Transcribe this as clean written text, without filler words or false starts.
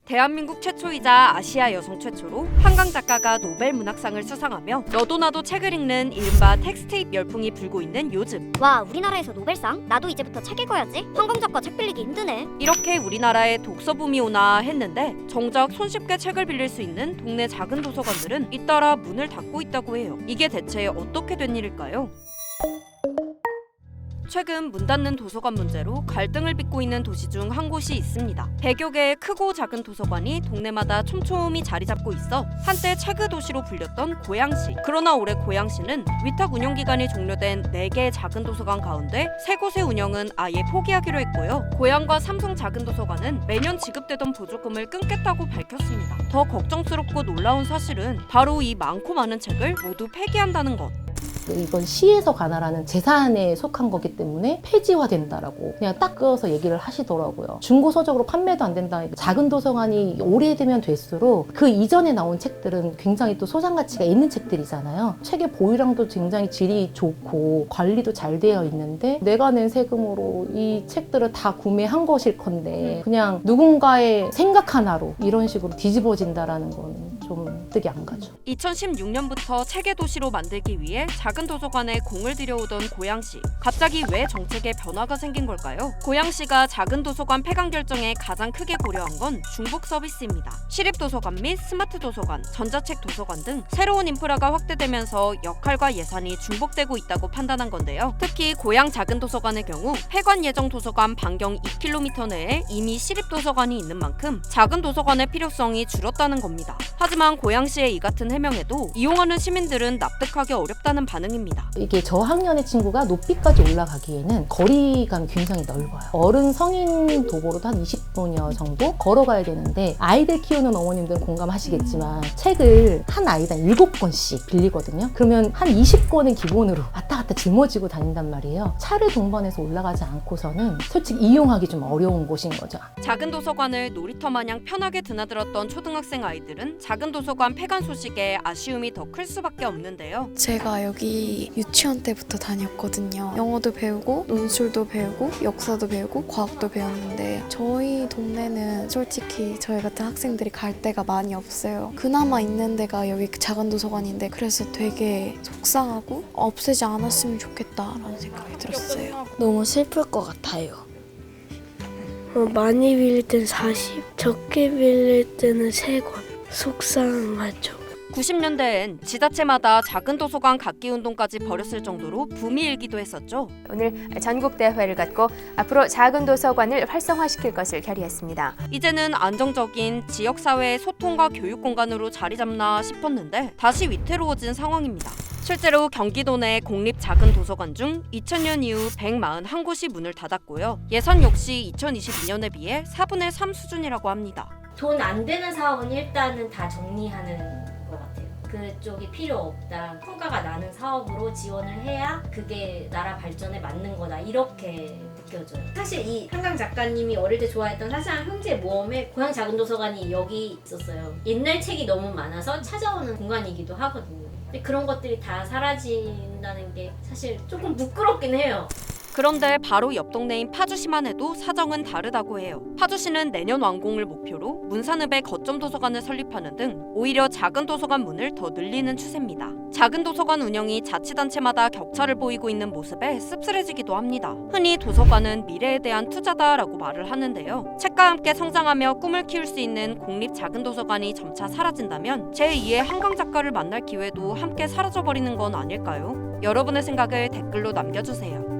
대한민국 최초이자 아시아 여성 최초로 한강 작가가 노벨 문학상을 수상하며 너도 나도 책을 읽는 이른바 텍스테이프 열풍이 불고 있는 요즘. 와, 우리나라에서 노벨상? 나도 이제부터 책 읽어야지. 한강 작가 책 빌리기 힘드네. 이렇게 우리나라에 독서붐이 오나 했는데 정작 손쉽게 책을 빌릴 수 있는 동네 작은 도서관들은 잇따라 문을 닫고 있다고 해요. 이게 대체 어떻게 된 일일까요? 최근 문 닫는 도서관 문제로 갈등을 빚고 있는 도시 중 한 곳이 있습니다. 100여 개의 크고 작은 도서관이 동네마다 촘촘히 자리 잡고 있어 한때 체그 도시로 불렸던 고양시. 그러나 올해 고양시는 위탁 운영 기간이 종료된 4개의 작은 도서관 가운데 3곳의 운영은 아예 포기하기로 했고요. 고양과 삼성 작은 도서관은 매년 지급되던 보조금을 끊겠다고 밝혔습니다. 더 걱정스럽고 놀라운 사실은 바로 이 많고 많은 책을 모두 폐기한다는 것. 이건 시에서 관할하는 재산에 속한 거기 때문에 폐지화된다라고 그냥 딱 그어서 얘기를 하시더라고요. 중고서적으로 판매도 안 된다. 작은 도서관이 오래되면 될수록 그 이전에 나온 책들은 굉장히 또 소장 가치가 있는 책들이잖아요. 책의 보유량도 굉장히 질이 좋고 관리도 잘 되어 있는데 내가 낸 세금으로 이 책들을 다 구매한 것일 건데 그냥 누군가의 생각 하나로 이런 식으로 뒤집어진다라는 건 좀 납득이 안 가죠. 2016년부터 책의 도시로 만들기 위해 작은 도서관에 공을 들여오던 고양시. 갑자기 왜 정책에 변화가 생긴 걸까요? 고양시가 작은 도서관 폐관 결정에 가장 크게 고려한 건 중복 서비스입니다. 시립도서관 및 스마트 도서관, 전자책 도서관 등 새로운 인프라가 확대되면서 역할과 예산이 중복되고 있다고 판단한 건데요. 특히 고양 작은 도서관의 경우 폐관 예정 도서관 반경 2km 내에 이미 시립도서관이 있는 만큼 작은 도서관의 필요성이 줄었다는 겁니다. 하지만 고양시의 이 같은 해명에도 이용하는 시민들은 납득하기 어렵다는 반응입니다. 이게 저학년의 친구가 높이까지 올라가기에는 거리감이 굉장히 넓어요. 어른 성인 도보로도 한 20분여 정도 걸어가야 되는데 아이들 키우는 어머님들은 공감하시겠지만 책을 한 아이당 7권씩 빌리거든요. 그러면 한 20권은 기본으로 왔다 갔다 짊어지고 다닌단 말이에요. 차를 동반해서 올라가지 않고서는 솔직히 이용하기 좀 어려운 곳인 거죠. 작은 도서관을 놀이터 마냥 편하게 드나들었던 초등학생 아이들은 작은 도서관 폐관 소식에 아쉬움이 더 클 수밖에 없는데요. 제가 여기 유치원 때부터 다녔거든요. 영어도 배우고 논술도 배우고 역사도 배우고 과학도 배웠는데 저희 동네는 솔직히 저희 같은 학생들이 갈 데가 많이 없어요. 그나마 있는 데가 여기 작은 도서관인데 그래서 되게 속상하고 없애지 않았으면 좋겠다라는 생각이 들었어요. 너무 슬플 것 같아요. 많이 빌릴 땐 40, 적게 빌릴 때는 3권. 속상하죠. 90년대엔 지자체마다 작은 도서관 갖기 운동까지 벌였을 정도로 붐이 일기도 했었죠. 오늘 전국대회를 갖고 앞으로 작은 도서관을 활성화시킬 것을 결의했습니다. 이제는 안정적인 지역사회의 소통과 교육 공간으로 자리 잡나 싶었는데 다시 위태로워진 상황입니다. 실제로 경기도 내 공립 작은 도서관 중 2000년 이후 141곳이 문을 닫았고요. 예산 역시 2022년에 비해 4분의 3 수준이라고 합니다. 돈 안 되는 사업은 일단은 다 정리하는 것 같아요. 그쪽이 필요 없다. 성과가 나는 사업으로 지원을 해야 그게 나라 발전에 맞는 거다. 이렇게 느껴져요. 사실 이 한강 작가님이 어릴 때 좋아했던 사실은 형제 모험에 고향 작은 도서관이 여기 있었어요. 옛날 책이 너무 많아서 찾아오는 공간이기도 하거든요. 근데 그런 것들이 다 사라진다는 게 사실 조금 부끄럽긴 해요. 그런데 바로 옆 동네인 파주시만 해도 사정은 다르다고 해요. 파주시는 내년 완공을 목표로 문산읍에 거점 도서관을 설립하는 등 오히려 작은 도서관 문을 더 늘리는 추세입니다. 작은 도서관 운영이 자치단체마다 격차를 보이고 있는 모습에 씁쓸해지기도 합니다. 흔히 도서관은 미래에 대한 투자다라고 말을 하는데요. 책과 함께 성장하며 꿈을 키울 수 있는 공립 작은 도서관이 점차 사라진다면 제2의 한강 작가를 만날 기회도 함께 사라져버리는 건 아닐까요? 여러분의 생각을 댓글로 남겨주세요.